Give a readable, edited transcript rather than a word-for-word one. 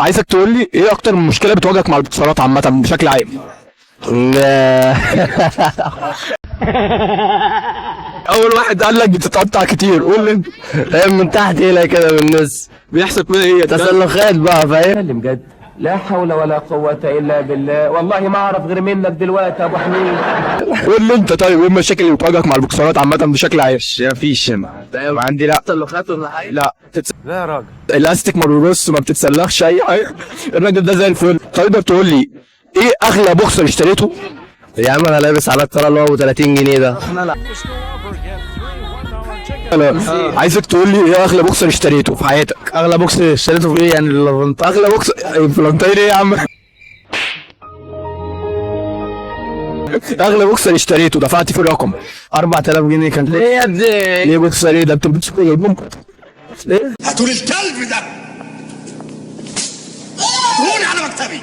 عايزك تقول لي ايه اكتر مشكله بتواجهك مع البوكسرات عامه بشكل عام؟ اول واحد قال لك بتتقطع كتير، قول لي انت. من تحت هنا كده من النص. بيحصل فيها ايه؟ تسلخات بقى، فاهم؟ اتكلم جد. لا حول ولا قوة إلا بالله، والله ما أعرف غير منك دلوقتي يا أبو حميد. قول لي انت طيب، ايه المشاكل اللي بتواجهك مع البوكسرات عامه بشكل عام؟ مفيش هنا. عندي لا تسلخات ولا حاجه. لا لا يا راجل. الاستيك ما بيبص، ما بتتسلخش اي حاجه. الراجل ده زي الفل. تقدر تقول لي ايه اغلى بوكسر اشتريته؟ يا عم انا لابس على الترى اللي هو ابو 30 جنيه ده. عايزك تقول لي ايه اغلى بوكسر اشتريته في حياتك؟ اغلى بوكس اشتريته في ايه يعني؟ اغلى بوكسر فلانتين ايه يا عم؟ اغلى بوكسر اشتريته دفعت فيه رقم 4000 جنيه كان. ليه يا ابني؟ ليه بوكسر ايه ده؟ انت بتشوف جايبهم ليه؟ هاتولي الكلب ده، هاتولي على مكتبي.